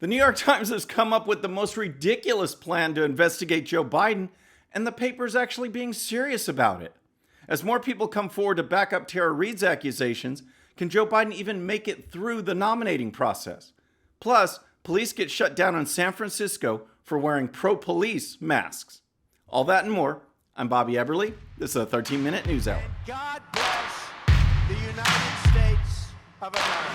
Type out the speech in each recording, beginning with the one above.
The New York Times has come up with the most ridiculous plan to investigate Joe Biden, and the paper's actually being serious about it. As more people come forward to back up Tara Reade's accusations, can Joe Biden even make it through the nominating process? Plus, police get shut down in San Francisco for wearing pro-police masks. All that and more. I'm Bobby Eberle. This is a 13-minute news hour. God bless the United States of America.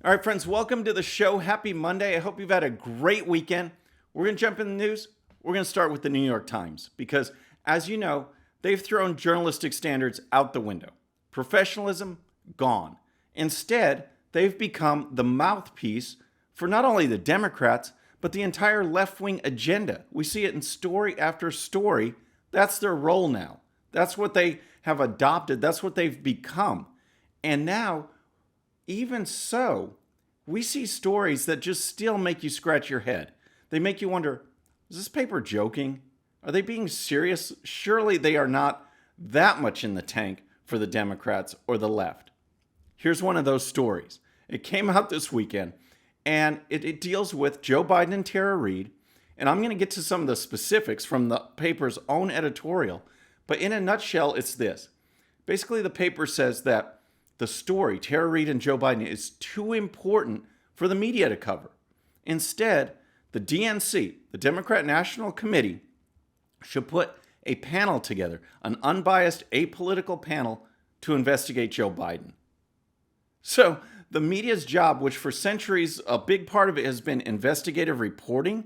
All right, friends, welcome to the show. Happy Monday. I hope you've had a great weekend. We're going to jump in the news. We're going to start with the New York Times because, as you know, they've thrown journalistic standards out the window. Professionalism, gone. Instead, they've become the mouthpiece for not only the Democrats, but the entire left-wing agenda. We see it in story after story. That's their role now. That's what they have adopted. That's what they've become. And now, even so, we see stories that just still make you scratch your head. They make you wonder, is this paper joking? Are they being serious? Surely they are not that much in the tank for the Democrats or the left. Here's one of those stories. It came out this weekend, and it deals with Joe Biden and Tara Reade. And I'm going to get to some of the specifics from the paper's own editorial. But in a nutshell, it's this. Basically, the paper says that the story, Tara Reade and Joe Biden, is too important for the media to cover. Instead, the DNC, the Democrat National Committee, should put a panel together, an unbiased, apolitical panel to investigate Joe Biden. So the media's job, which for centuries, a big part of it has been investigative reporting,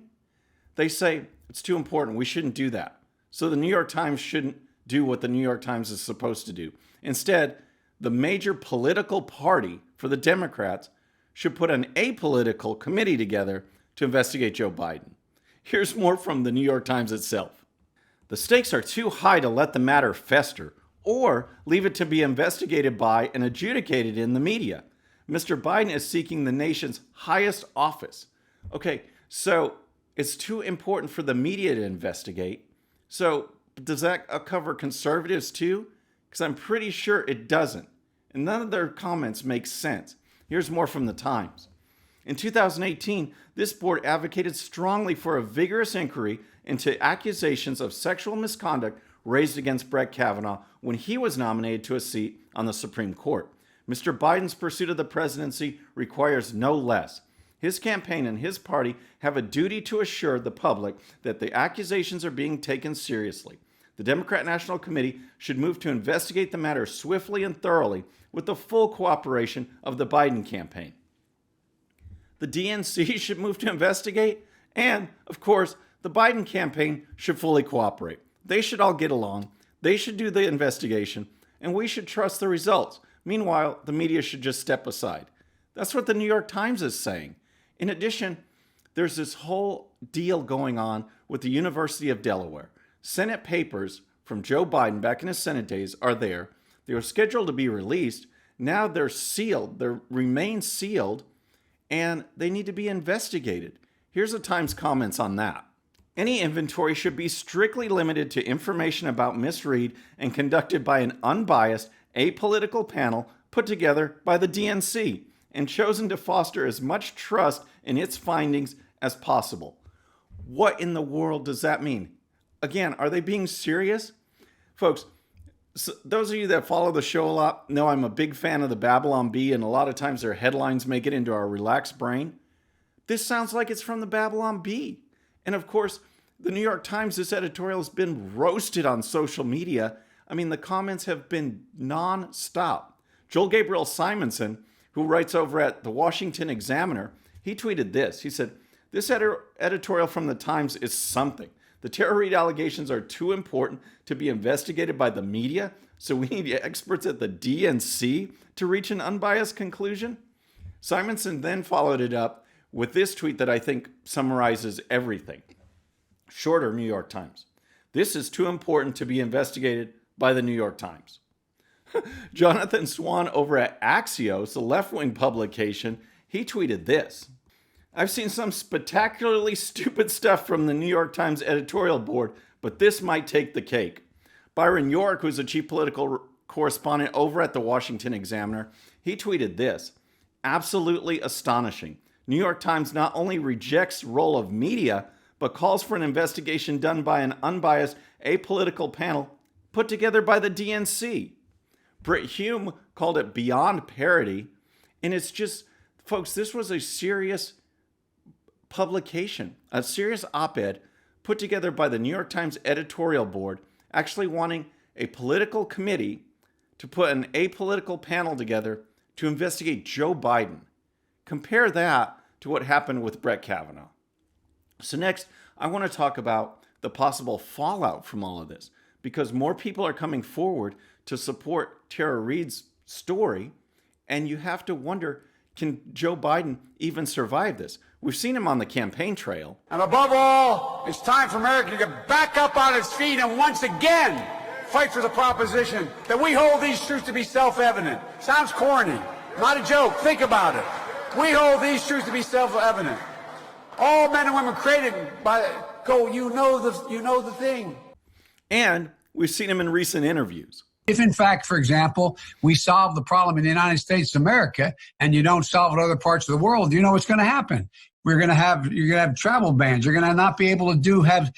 they say it's too important. We shouldn't do that. So the New York Times shouldn't do what the New York Times is supposed to do. Instead, the major political party for the Democrats should put an apolitical committee together to investigate Joe Biden. Here's more from the New York Times itself. The stakes are too high to let the matter fester or leave it to be investigated by and adjudicated in the media. Mr. Biden is seeking the nation's highest office. Okay, so it's too important for the media to investigate. So does that cover conservatives too? Because I'm pretty sure it doesn't. And none of their comments make sense. Here's more from the Times. In 2018, this board advocated strongly for a vigorous inquiry into accusations of sexual misconduct raised against Brett Kavanaugh when he was nominated to a seat on the Supreme Court. Mr. Biden's pursuit of the presidency requires no less. His campaign and his party have a duty to assure the public that the accusations are being taken seriously. The Democrat National Committee should move to investigate the matter swiftly and thoroughly with the full cooperation of the Biden campaign. The DNC should move to investigate, and, of course, the Biden campaign should fully cooperate. They should all get along. They should do the investigation, and we should trust the results. Meanwhile, the media should just step aside. That's what the New York Times is saying. In addition, there's this whole deal going on with the University of Delaware. Senate papers from Joe Biden back in his Senate days are there. They were scheduled to be released. Now they're sealed. They remain sealed, and they need to be investigated. Here's the Times comments on that. Any inventory should be strictly limited to information about Ms. Reade and conducted by an unbiased, apolitical panel put together by the DNC and chosen to foster as much trust in its findings as possible. What in the world does that mean? Again, are they being serious? Folks, so those of you that follow the show a lot know I'm a big fan of the Babylon Bee, and a lot of times their headlines make it into our relaxed brain. This sounds like it's from the Babylon Bee. And of course, the New York Times, this editorial has been roasted on social media. I mean, the comments have been non-stop. Joel Gabriel Simonson, who writes over at the Washington Examiner, he tweeted this. He said, "This editorial from the Times is something. The Tara Reade allegations are too important to be investigated by the media, so we need experts at the DNC to reach an unbiased conclusion." Simonson then followed it up with this tweet that I think summarizes everything. Shorter New York Times. "This is too important to be investigated by the New York Times." Jonathan Swan over at Axios, a left-wing publication, he tweeted this. "I've seen some spectacularly stupid stuff from the New York Times editorial board, but this might take the cake." Byron York, who's a chief political correspondent over at the Washington Examiner, he tweeted this: absolutely astonishing. New York Times not only rejects role of media, but calls for an investigation done by an unbiased, apolitical panel put together by the DNC. Britt Hume called it beyond parody. And it's just, folks, this was a serious publication, a serious op-ed put together by the New York Times editorial board, actually wanting a political committee to put an apolitical panel together to investigate Joe Biden. Compare that to what happened with Brett Kavanaugh. So next, I want to talk about the possible fallout from all of this, because more people are coming forward to support Tara Reade's story, and you have to wonder, can Joe Biden even survive this? We've seen him on the campaign trail. And above all, it's time for America to get back up on its feet and once again fight for the proposition that we hold these truths to be self-evident. Sounds corny. Not a joke. Think about it. We hold these truths to be self-evident. All men and women created by you know the thing. And we've seen him in recent interviews. If, in fact, for example, we solve the problem in the United States of America and you don't solve it in other parts of the world, you know what's going to happen. You're going to have travel bans. You're going to not be able to have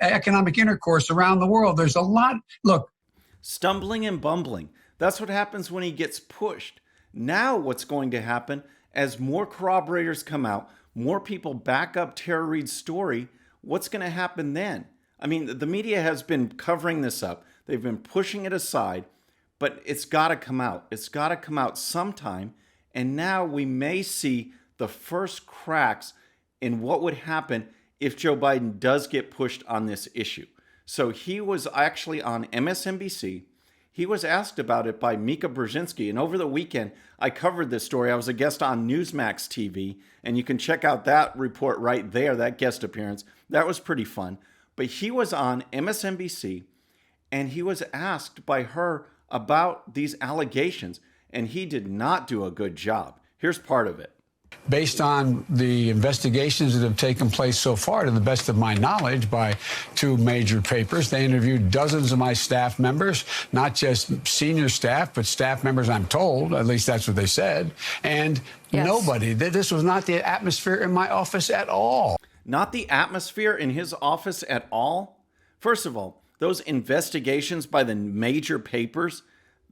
economic intercourse around the world. There's a lot. Look. Stumbling and bumbling. That's what happens when he gets pushed. Now what's going to happen as more corroborators come out, more people back up Tara Reade's story, what's going to happen then? I mean, the media has been covering this up. They've been pushing it aside, but it's got to come out. It's got to come out sometime. And now we may see the first cracks in what would happen if Joe Biden does get pushed on this issue. So he was actually on MSNBC. He was asked about it by Mika Brzezinski. And over the weekend, I covered this story. I was a guest on Newsmax TV, and you can check out that report right there, that guest appearance. That was pretty fun. But he was on MSNBC, and he was asked by her about these allegations, and he did not do a good job. Here's part of it. Based on the investigations that have taken place so far, to the best of my knowledge, by two major papers, they interviewed dozens of my staff members, not just senior staff, but staff members, I'm told, at least that's what they said, and yes. Nobody. This was not the atmosphere in my office at all. Not the atmosphere in his office at all? First of all, those investigations by the major papers,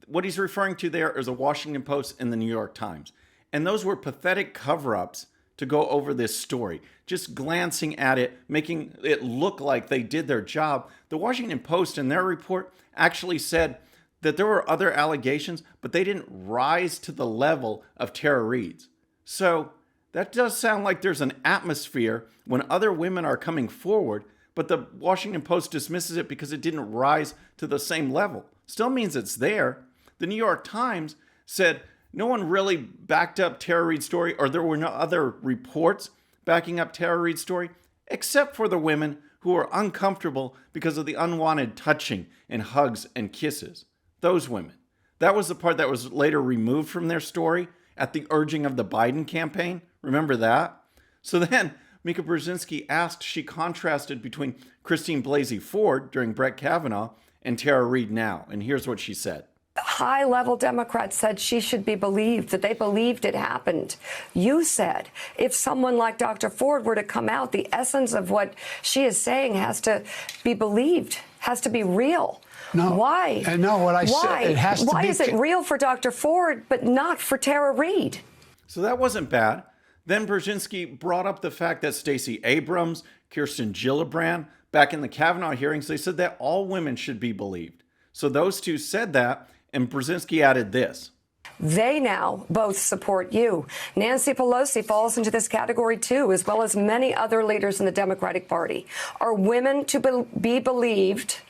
what he's referring to there is the Washington Post and the New York Times. And those were pathetic cover-ups to go over this story, just glancing at it, making it look like they did their job. The Washington Post in their report actually said that there were other allegations, but they didn't rise to the level of Tara Reade's. So that does sound like there's an atmosphere when other women are coming forward, but the Washington Post dismisses it because it didn't rise to the same level. Still means it's there. The New York Times said no one really backed up Tara Reade's story, or there were no other reports backing up Tara Reade's story, except for the women who were uncomfortable because of the unwanted touching and hugs and kisses. Those women. That was the part that was later removed from their story at the urging of the Biden campaign. Remember that? So then Mika Brzezinski asked, she contrasted between Christine Blasey Ford during Brett Kavanaugh and Tara Reade now. And here's what she said. High-level Democrats said she should be believed, that they believed it happened. You said if someone like Dr. Ford were to come out, the essence of what she is saying has to be believed, has to be real. No. Why? No, what I said, it has to be. Why is it real for Dr. Ford, but not for Tara Reade? So that wasn't bad. Then Brzezinski brought up the fact that Stacey Abrams, Kirsten Gillibrand, back in the Kavanaugh hearings, they said that all women should be believed. So those two said that, and Brzezinski added this. They now both support you. Nancy Pelosi falls into this category, too, as well as many other leaders in the Democratic Party. Are women to be believed?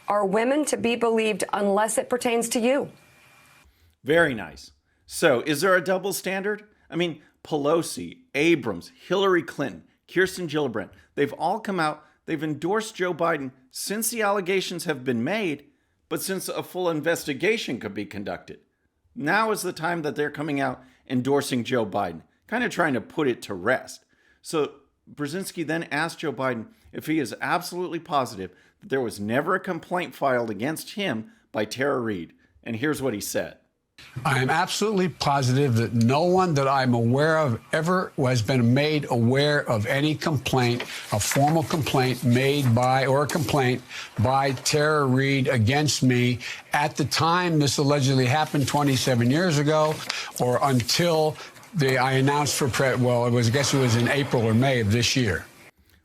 Are women to be believed unless it pertains to you? Very nice. So is there a double standard? I mean, Pelosi, Abrams, Hillary Clinton, Kirsten Gillibrand, they've all come out, they've endorsed Joe Biden since the allegations have been made, but since a full investigation could be conducted. Now is the time that they're coming out endorsing Joe Biden, kind of trying to put it to rest. So Brzezinski then asked Joe Biden if he is absolutely positive that there was never a complaint filed against him by Tara Reade. And here's what he said. I am absolutely positive that no one that I'm aware of ever has been made aware of any complaint, a formal complaint made by or a complaint by Tara Reade against me at the time this allegedly happened 27 years ago or until I announced for I guess it was in April or May of this year.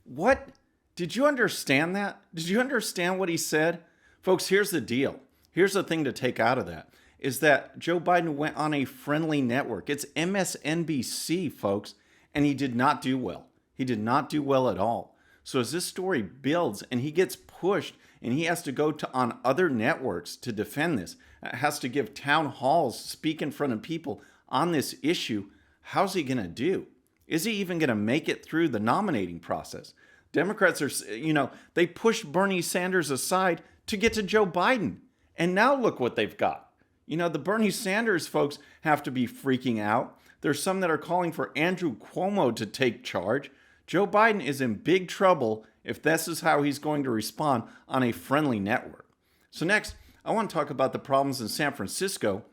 What? Did you understand that? Did you understand what he said? Folks, here's the deal. Here's the thing to take out of that. Is that Joe Biden went on a friendly network. It's MSNBC, folks, and he did not do well. He did not do well at all. So as this story builds and he gets pushed and he has to go on other networks to defend this, has to give town halls, speak in front of people on this issue, how's he going to do? Is he even going to make it through the nominating process? Democrats are, they pushed Bernie Sanders aside to get to Joe Biden. And now look what they've got. The Bernie Sanders folks have to be freaking out. There's some that are calling for Andrew Cuomo to take charge. Joe Biden is in big trouble if this is how he's going to respond on a friendly network. So next, I want to talk about the problems in San Francisco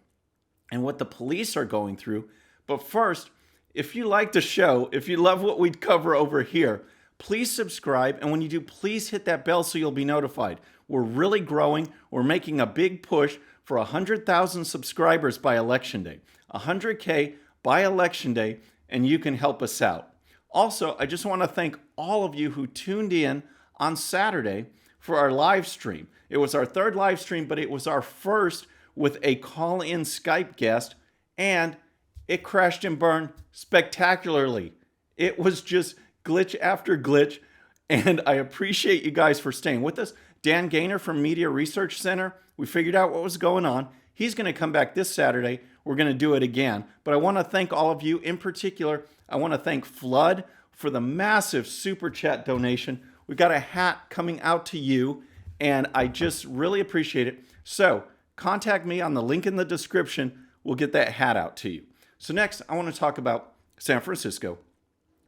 and what the police are going through. But first, if you like the show, if you love what we cover over here, please subscribe. And when you do, please hit that bell so you'll be notified. We're really growing. We're making a big push for 100,000 subscribers by Election Day. 100K by Election Day, and you can help us out. Also, I just want to thank all of you who tuned in on Saturday for our live stream. It was our third live stream, but it was our first with a call-in Skype guest, and it crashed and burned spectacularly. It was just glitch after glitch, and I appreciate you guys for staying with us. Dan Gaynor from Media Research Center, we figured out what was going on. He's going to come back this Saturday. We're going to do it again. But I want to thank all of you. In particular, I want to thank Flood for the massive super chat donation. We've got a hat coming out to you, and I just really appreciate it. So contact me on the link in the description. We'll get that hat out to you. So next, I want to talk about San Francisco.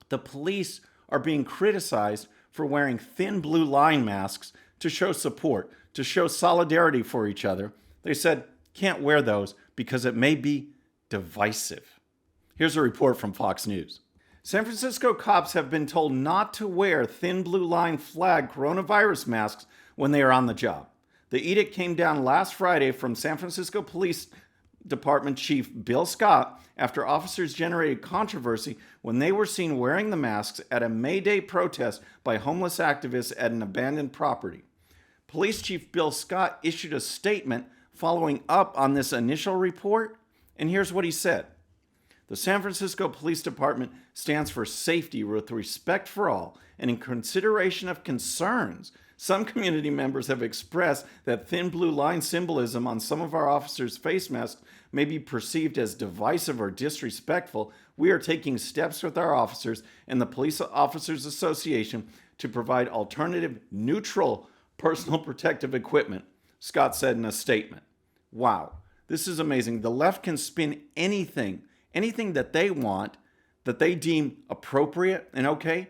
The police are being criticized for wearing thin blue line masks to show support, to show solidarity for each other. They said, can't wear those because it may be divisive. Here's a report from Fox News. San Francisco cops have been told not to wear thin blue line flag coronavirus masks when they are on the job. The edict came down last Friday from San Francisco Police Department Chief Bill Scott after officers generated controversy when they were seen wearing the masks at a May Day protest by homeless activists at an abandoned property. Police Chief Bill Scott issued a statement following up on this initial report, and here's what he said. The San Francisco Police Department stands for safety with respect for all, and in consideration of concerns some community members have expressed that thin blue line symbolism on some of our officers' face masks may be perceived as divisive or disrespectful. We are taking steps with our officers and the Police Officers Association to provide alternative, neutral personal protective equipment, Scott said in a statement. Wow, this is amazing. The left can spin anything that they want, that they deem appropriate and okay.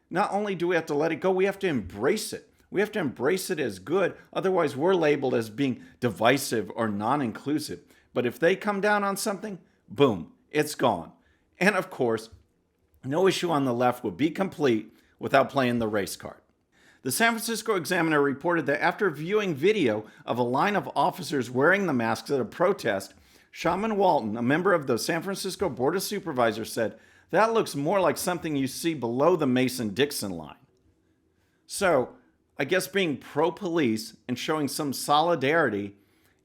Not only do we have to let it go, we have to embrace it. We have to embrace it as good. Otherwise, we're labeled as being divisive or non-inclusive. But if they come down on something, boom, it's gone. And of course, no issue on the left would be complete without playing the race card. The San Francisco Examiner reported that after viewing video of a line of officers wearing the masks at a protest, Shaman Walton, a member of the San Francisco Board of Supervisors, said, "That looks more like something you see below the Mason-Dixon line." So, I guess being pro-police and showing some solidarity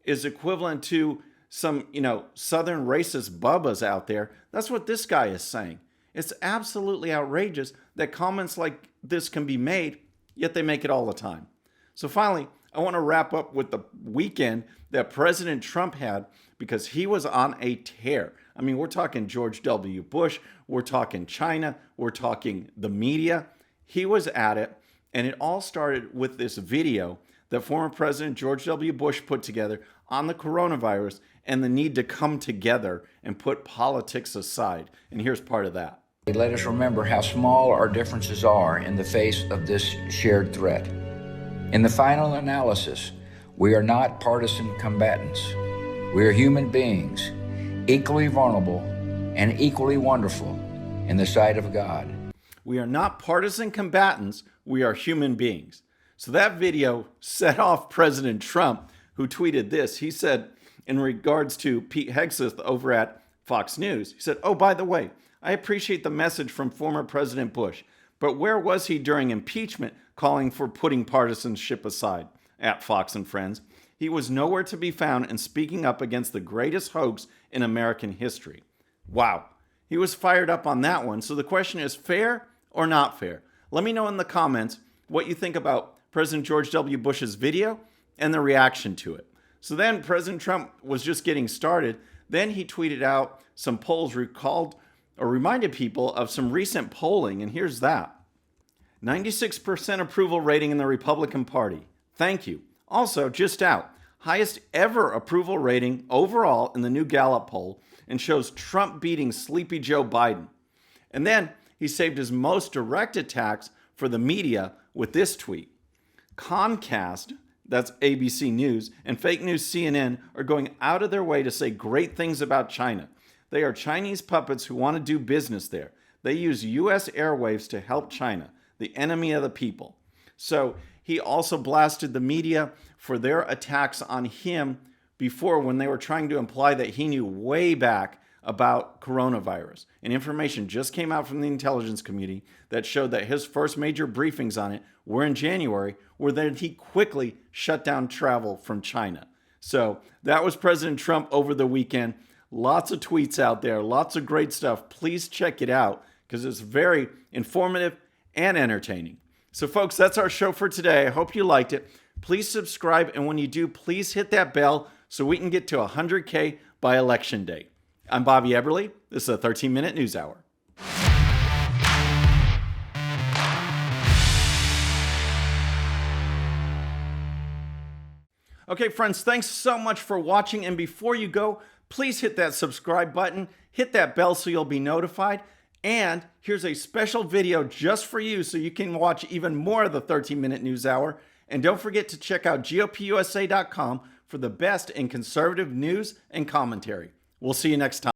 is equivalent to some, southern racist bubbas out there. That's what this guy is saying. It's absolutely outrageous that comments like this can be made, yet they make it all the time. So finally, I want to wrap up with the weekend that President Trump had because he was on a tear. I mean, we're talking George W. Bush, we're talking China, we're talking the media. He was at it. And it all started with this video that former President George W. Bush put together on the coronavirus and the need to come together and put politics aside. And here's part of that. Let us remember how small our differences are in the face of this shared threat. In the final analysis, we are not partisan combatants. We are human beings, equally vulnerable and equally wonderful in the sight of God. We are not partisan combatants. We are human beings. So that video set off President Trump, who tweeted this. He said, in regards to Pete Hegseth over at Fox News, he said, "Oh, by the way, I appreciate the message from former President Bush, but where was he during impeachment calling for putting partisanship aside?" At Fox and Friends, he was nowhere to be found in speaking up against the greatest hoax in American history. Wow. He was fired up on that one. So the question is, fair or not fair? Let me know in the comments what you think about President George W. Bush's video and the reaction to it. So then President Trump was just getting started. Then he tweeted out some polls reminded people of some recent polling. And here's that. 96% approval rating in the Republican Party. Thank you. Also, just out, highest ever approval rating overall in the new Gallup poll, and shows Trump beating Sleepy Joe Biden. And then he saved his most direct attacks for the media with this tweet. Comcast, that's ABC News, and fake news CNN are going out of their way to say great things about China. They are Chinese puppets who want to do business there. They use U.S. airwaves to help China, the enemy of the people. So he also blasted the media for their attacks on him before, when they were trying to imply that he knew way back about coronavirus. And information just came out from the intelligence community that showed that his first major briefings on it were in January, where then he quickly shut down travel from China. So that was President Trump over the weekend. Lots of tweets out there, lots of great stuff. Please check it out because it's very informative and entertaining. So folks, that's our show for today. I hope you liked it. Please subscribe, and when you do, please hit that bell so we can get to 100K by Election Day. I'm Bobby Eberle. This is a 13-minute news hour. Okay, friends, thanks so much for watching. And before you go, please hit that subscribe button, hit that bell so you'll be notified. And here's a special video just for you so you can watch even more of the 13-minute news hour. And don't forget to check out GOPUSA.com for the best in conservative news and commentary. We'll see you next time.